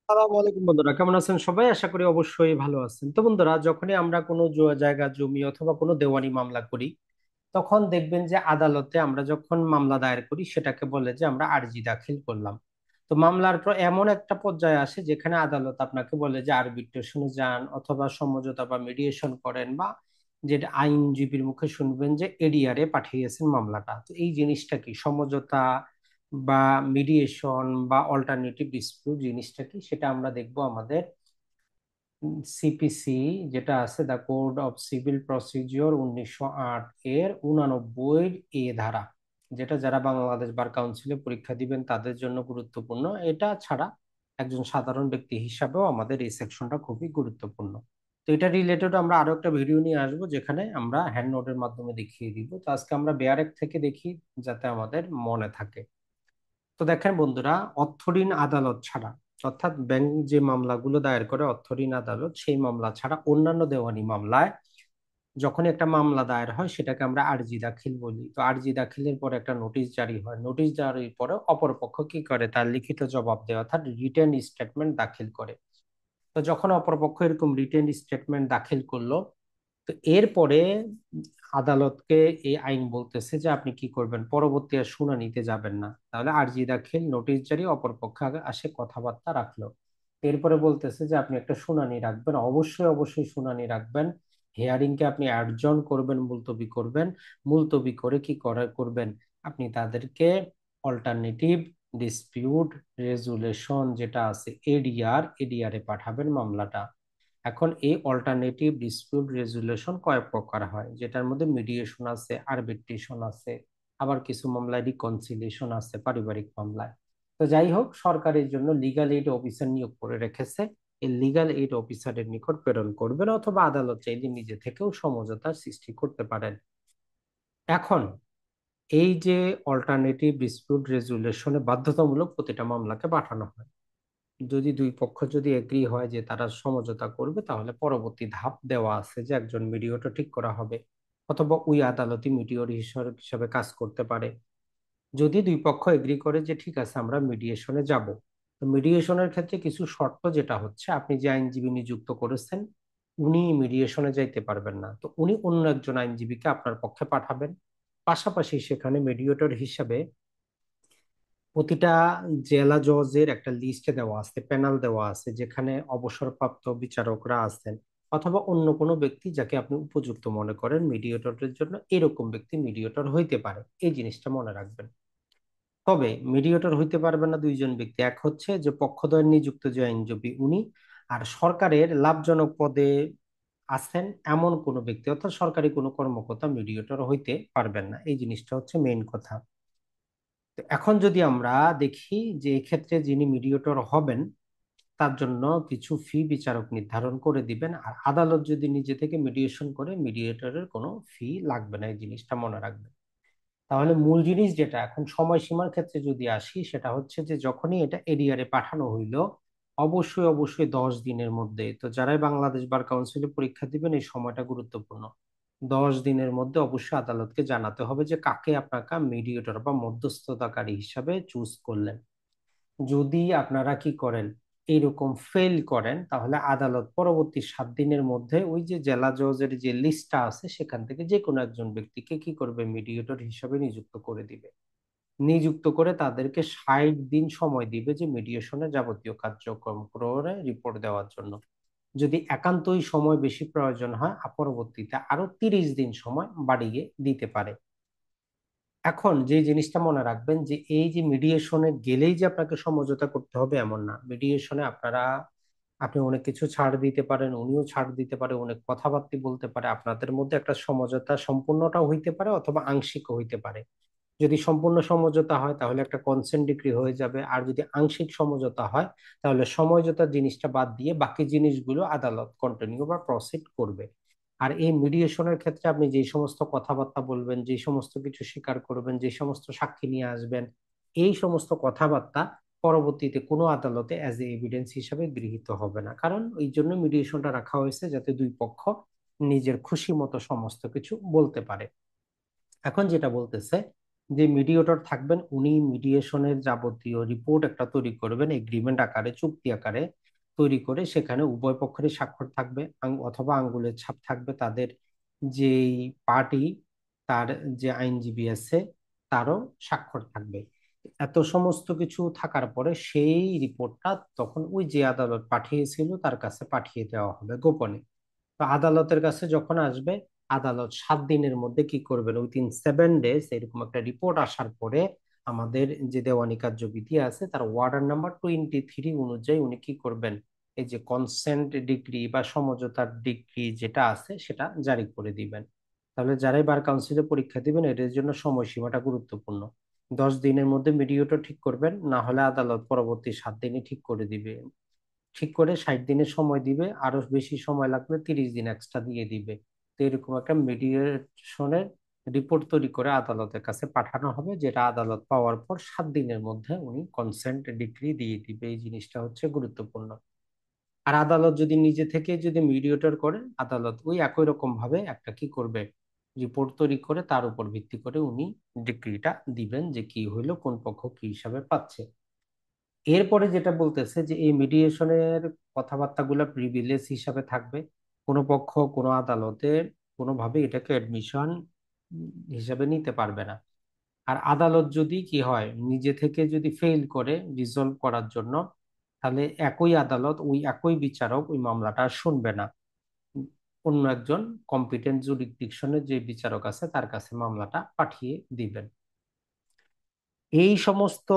আসসালামু আলাইকুম বন্ধুরা, কেমন আছেন সবাই? আশা করি অবশ্যই ভালো আছেন। তো বন্ধুরা, যখনই আমরা কোনো জায়গা জমি অথবা কোনো দেওয়ানি মামলা করি, তখন দেখবেন যে আদালতে আমরা যখন মামলা দায়ের করি সেটাকে বলে যে আমরা আর্জি দাখিল করলাম। তো মামলার পর এমন একটা পর্যায়ে আসে যেখানে আদালত আপনাকে বলে যে আরবিট্রেশনে যান অথবা সমঝোতা বা মিডিয়েশন করেন, বা যেটা আইনজীবীর মুখে শুনবেন যে এডিআরে পাঠিয়েছেন মামলাটা। তো এই জিনিসটা কি, সমঝোতা বা মিডিয়েশন বা অল্টারনেটিভ ডিসপিউট জিনিসটা কি, সেটা আমরা দেখবো আমাদের সিপিসি, যেটা আছে the code of civil procedure 1908 এর 89 ধারা, যেটা যারা বাংলাদেশ বার কাউন্সিলে পরীক্ষা দিবেন তাদের জন্য গুরুত্বপূর্ণ। এটা ছাড়া একজন সাধারণ ব্যক্তি হিসাবেও আমাদের এই সেকশনটা খুবই গুরুত্বপূর্ণ। তো এটা রিলেটেড আমরা আরো একটা ভিডিও নিয়ে আসবো, যেখানে আমরা হ্যান্ড নোটের মাধ্যমে দেখিয়ে দিব। তো আজকে আমরা বেয়ারেক থেকে দেখি, যাতে আমাদের মনে থাকে। তো দেখেন বন্ধুরা, অর্থঋণ আদালত ছাড়া, অর্থাৎ ব্যাংক যে মামলাগুলো দায়ের করে অর্থঋণ আদালত, সেই মামলা ছাড়া অন্যান্য দেওয়ানি মামলায় যখন একটা মামলা দায়ের হয় সেটাকে আমরা আরজি দাখিল বলি। তো আরজি দাখিলের পরে একটা নোটিশ জারি হয়, নোটিশ জারির পরে অপরপক্ষ কি করে, তার লিখিত জবাব দেওয়া অর্থাৎ রিটেন স্টেটমেন্ট দাখিল করে। তো যখন অপরপক্ষ এরকম রিটেন স্টেটমেন্ট দাখিল করলো, তো এরপরে আদালতকে এই আইন বলতেছে যে আপনি কি করবেন, পরবর্তী আর শুনানিতে যাবেন না। তাহলে আরজি দাখিল, নোটিশ জারি, অপরপক্ষ আগে আসে কথাবার্তা রাখলো, এরপরে বলতেছে যে আপনি একটা শুনানি রাখবেন, অবশ্যই অবশ্যই শুনানি রাখবেন। হিয়ারিং কে আপনি অ্যাডজর্ন করবেন, মুলতবি করবেন। মুলতবি করে কি করবেন, আপনি তাদেরকে অল্টারনেটিভ ডিসপিউট রেজুলেশন যেটা আছে এডিআর এ পাঠাবেন মামলাটা। এখন এই অল্টারনেটিভ ডিসপিউট রেজুলেশন কয় প্রকার হয়, যেটার মধ্যে মিডিয়েশন আছে, আরবিট্রেশন আছে, আবার কিছু মামলায় রিকনসিলিয়েশন আছে পারিবারিক মামলায়। তো যাই হোক, সরকারের জন্য লিগ্যাল এইড অফিসার নিয়োগ করে রেখেছে। এই লিগ্যাল এইড অফিসারের নিকট প্রেরণ করবেন, অথবা আদালত চাইলে নিজে থেকেও সমঝোতার সৃষ্টি করতে পারেন। এখন এই যে অল্টারনেটিভ ডিসপিউট রেজুলেশনে বাধ্যতামূলক প্রতিটা মামলাকে পাঠানো হয়। যদি দুই পক্ষ যদি এগ্রি হয় যে তারা সমঝোতা করবে, তাহলে পরবর্তী ধাপ দেওয়া আছে যে একজন মিডিয়েটর ঠিক করা হবে, অথবা ওই আদালতই মিডিয়েটর হিসাবে কাজ করতে পারে। যদি দুই পক্ষ এগ্রি করে যে ঠিক আছে আমরা মিডিয়েশনে যাব, তো মিডিয়েশনের ক্ষেত্রে কিছু শর্ত, যেটা হচ্ছে আপনি যে আইনজীবী নিযুক্ত করেছেন উনি মিডিয়েশনে যাইতে পারবেন না, তো উনি অন্য একজন আইনজীবীকে আপনার পক্ষে পাঠাবেন। পাশাপাশি সেখানে মিডিয়েটর হিসাবে প্রতিটা জেলা জজের একটা লিস্টে দেওয়া আছে, প্যানেল দেওয়া আছে, যেখানে অবসরপ্রাপ্ত বিচারকরা আছেন, অথবা অন্য কোনো ব্যক্তি যাকে আপনি উপযুক্ত মনে করেন মিডিয়েটরের জন্য, এরকম ব্যক্তি মিডিয়েটর হইতে পারে। এই জিনিসটা মনে রাখবেন। তবে মিডিয়েটর হইতে পারবে না দুইজন ব্যক্তি, এক হচ্ছে যে পক্ষদ্বয় নিযুক্ত যে আইনজীবী উনি, আর সরকারের লাভজনক পদে আছেন এমন কোনো ব্যক্তি, অর্থাৎ সরকারি কোনো কর্মকর্তা মিডিয়েটর হইতে পারবেন না। এই জিনিসটা হচ্ছে মেইন কথা। তো এখন যদি আমরা দেখি যে এক্ষেত্রে যিনি মিডিয়েটর হবেন তার জন্য কিছু ফি বিচারক নির্ধারণ করে দিবেন, আর আদালত যদি নিজে থেকে মিডিয়েশন করে, মিডিয়েটরের কোনো ফি লাগবে না। এই জিনিসটা মনে রাখবেন। তাহলে মূল জিনিস যেটা, এখন সময়সীমার ক্ষেত্রে যদি আসি, সেটা হচ্ছে যে যখনই এটা এডিআরে পাঠানো হইলো, অবশ্যই অবশ্যই 10 দিনের মধ্যে, তো যারাই বাংলাদেশ বার কাউন্সিলে পরীক্ষা দিবেন এই সময়টা গুরুত্বপূর্ণ, 10 দিনের মধ্যে অবশ্যই আদালতকে জানাতে হবে যে কাকে আপনাকে মিডিয়েটর বা মধ্যস্থতাকারী হিসাবে চুজ করলেন। যদি আপনারা কি করেন, এইরকম ফেল করেন, তাহলে আদালত পরবর্তী 7 দিনের মধ্যে ওই যে জেলা জজের যে লিস্টটা আছে সেখান থেকে যে কোনো একজন ব্যক্তিকে কি করবে, মিডিয়েটর হিসাবে নিযুক্ত করে দিবে। নিযুক্ত করে তাদেরকে 60 দিন সময় দিবে যে মিডিয়েশনের যাবতীয় কার্যক্রম করে রিপোর্ট দেওয়ার জন্য। যদি একান্তই সময় বেশি প্রয়োজন হয়, পরবর্তীতে আরো 30 দিন সময় বাড়িয়ে দিতে পারে। এখন যে জিনিসটা মনে রাখবেন, যে এই যে মিডিয়েশনে গেলেই যে আপনাকে সমঝোতা করতে হবে এমন না। মিডিয়েশনে আপনি অনেক কিছু ছাড় দিতে পারেন, উনিও ছাড় দিতে পারে, অনেক কথাবার্তা বলতে পারে, আপনাদের মধ্যে একটা সমঝোতা সম্পূর্ণটাও হইতে পারে অথবা আংশিকও হইতে পারে। যদি সম্পূর্ণ সমঝোতা হয় তাহলে একটা কনসেন্ট ডিক্রি হয়ে যাবে, আর যদি আংশিক সমঝোতা হয় তাহলে সমঝোতার জিনিসটা বাদ দিয়ে বাকি জিনিসগুলো আদালত কন্টিনিউ বা প্রসিড করবে। আর এই মিডিয়েশনের ক্ষেত্রে আপনি যে সমস্ত কথাবার্তা বলবেন, যে সমস্ত কিছু স্বীকার করবেন, যে সমস্ত সাক্ষী নিয়ে আসবেন, এই সমস্ত কথাবার্তা পরবর্তীতে কোনো আদালতে অ্যাজ এ এভিডেন্স হিসাবে গৃহীত হবে না। কারণ এই জন্য মিডিয়েশনটা রাখা হয়েছে, যাতে দুই পক্ষ নিজের খুশি মতো সমস্ত কিছু বলতে পারে। এখন যেটা বলতেছে যে মিডিয়েটর থাকবেন উনি মিডিয়েশনের যাবতীয় রিপোর্ট একটা তৈরি করবেন এগ্রিমেন্ট আকারে, চুক্তি আকারে তৈরি করে, সেখানে উভয় পক্ষের স্বাক্ষর থাকবে, অথবা আঙ্গুলের ছাপ থাকবে তাদের যেই পার্টি, তার যে আইনজীবী আছে তারও স্বাক্ষর থাকবে। এত সমস্ত কিছু থাকার পরে সেই রিপোর্টটা তখন ওই যে আদালত পাঠিয়েছিল তার কাছে পাঠিয়ে দেওয়া হবে গোপনে। তো আদালতের কাছে যখন আসবে, আদালত 7 দিনের মধ্যে কি করবেন, উইথিন 7 ডেজ এরকম একটা রিপোর্ট আসার পরে আমাদের যে দেওয়ানি কার্যবিধি আছে তার ওয়ার্ডার নাম্বার 23 অনুযায়ী উনি কি করবেন, এই যে কনসেন্ট ডিগ্রি বা সমঝোতার ডিগ্রি যেটা আছে সেটা জারি করে দিবেন। তাহলে যারাই বার কাউন্সিলে পরীক্ষা দিবেন এটার জন্য সময়সীমাটা গুরুত্বপূর্ণ। 10 দিনের মধ্যে মিডিয়েটর ঠিক করবেন, না হলে আদালত পরবর্তী 7 দিনে ঠিক করে দিবে। ঠিক করে 60 দিনের সময় দিবে, আরো বেশি সময় লাগলে 30 দিন এক্সট্রা দিয়ে দিবে। তো এরকম একটা মিডিয়েশনের রিপোর্ট তৈরি করে আদালতের কাছে পাঠানো হবে, যেটা আদালত পাওয়ার পর 7 দিনের মধ্যে উনি কনসেন্ট ডিক্রি দিয়ে দিবে। এই জিনিসটা হচ্ছে গুরুত্বপূর্ণ। আর আদালত যদি নিজে থেকে যদি মিডিয়েটর করে, আদালত ওই একই রকম ভাবে একটা কি করবে, রিপোর্ট তৈরি করে তার উপর ভিত্তি করে উনি ডিক্রিটা দিবেন যে কি হইলো, কোন পক্ষ কি হিসাবে পাচ্ছে। এরপরে যেটা বলতেছে যে এই মিডিয়েশনের কথাবার্তাগুলো প্রিভিলেজ হিসাবে থাকবে, কোনো পক্ষ কোনো আদালতে কোনোভাবে এটাকে অ্যাডমিশন হিসাবে নিতে পারবে না। আর আদালত যদি কি হয় নিজে থেকে যদি ফেল করে রিজলভ করার জন্য, তাহলে একই আদালত ওই একই বিচারক ওই মামলাটা আর শুনবে না। অন্য একজন কম্পিটেন্ট জুরিসডিকশনের যে বিচারক আছে তার কাছে মামলাটা পাঠিয়ে দিবেন। এই সমস্ত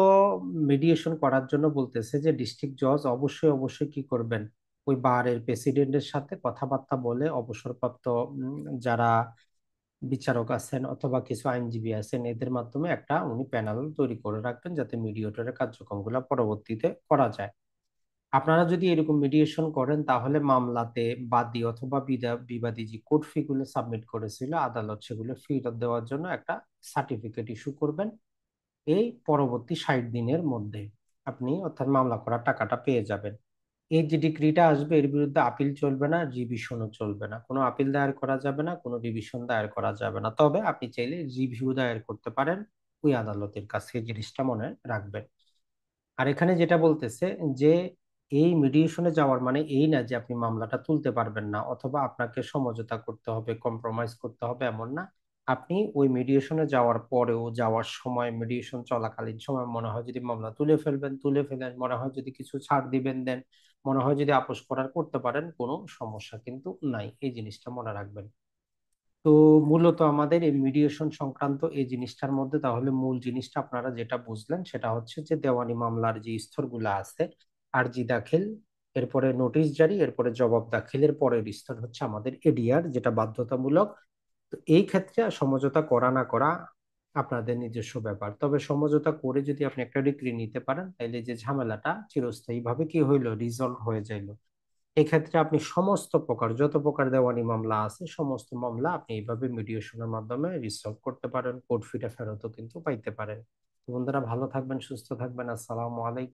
মিডিয়েশন করার জন্য বলতেছে যে ডিস্ট্রিক্ট জজ অবশ্যই অবশ্যই কি করবেন, ওই বারের প্রেসিডেন্টের সাথে কথাবার্তা বলে অবসরপ্রাপ্ত যারা বিচারক আছেন অথবা কিছু আইনজীবী আছেন এদের মাধ্যমে একটা উনি প্যানেল তৈরি করে রাখবেন, যাতে মিডিয়েটরের কার্যক্রমগুলো পরবর্তীতে করা যায়। আপনারা যদি এরকম মিডিয়েশন করেন তাহলে মামলাতে বাদী অথবা বিবাদী যে কোর্ট ফি গুলো সাবমিট করেছিল, আদালত সেগুলো ফেরত দেওয়ার জন্য একটা সার্টিফিকেট ইস্যু করবেন। এই পরবর্তী 60 দিনের মধ্যে আপনি অর্থাৎ মামলা করার টাকাটা পেয়ে যাবেন। এই যে ডিক্রিটা আসবে এর বিরুদ্ধে আপিল চলবে না, রিভিশনও চলবে না, কোনো আপিল দায়ের করা যাবে না, কোনো রিভিশন দায়ের করা যাবে না। তবে আপনি চাইলে রিভিউ দায়ের করতে পারেন ওই আদালতের কাছে, এই জিনিসটা মনে রাখবেন। আর এখানে যেটা বলতেছে যে এই মিডিয়েশনে যাওয়ার মানে এই না যে আপনি মামলাটা তুলতে পারবেন না অথবা আপনাকে সমঝোতা করতে হবে, কম্প্রোমাইজ করতে হবে, এমন না। আপনি ওই মিডিয়েশনে যাওয়ার পরেও, যাওয়ার সময়, মিডিয়েশন চলাকালীন সময় মনে হয় যদি মামলা তুলে ফেলবেন তুলে ফেলেন, মনে হয় যদি কিছু ছাড় দিবেন দেন, মনে হয় যদি আপোস করার করতে পারেন, কোনো সমস্যা কিন্তু নাই। এই জিনিসটা মনে রাখবেন। তো মূলত আমাদের এই মিডিয়েশন সংক্রান্ত এই জিনিসটার মধ্যে তাহলে মূল জিনিসটা আপনারা যেটা বুঝলেন সেটা হচ্ছে যে দেওয়ানি মামলার যে স্তরগুলো আছে, আরজি দাখিল, এরপরে নোটিশ জারি, এরপরে জবাব দাখিলের পরের স্তর হচ্ছে আমাদের এডিআর, যেটা বাধ্যতামূলক। তো এই ক্ষেত্রে সমঝোতা করা না করা আপনাদের নিজস্ব ব্যাপার, তবে সমঝোতা করে যদি আপনি একটা ডিক্রি নিতে পারেন তাহলে যে ঝামেলাটা চিরস্থায়ী ভাবে কি হইলো, রিজলভ হয়ে যাইলো। এক্ষেত্রে আপনি সমস্ত প্রকার যত প্রকার দেওয়ানি মামলা আছে সমস্ত মামলা আপনি এইভাবে মিডিয়েশনের মাধ্যমে রিসলভ করতে পারেন, কোর্ট ফিটা ফেরতও কিন্তু পাইতে পারেন। তো বন্ধুরা ভালো থাকবেন, সুস্থ থাকবেন। আসসালামু আলাইকুম।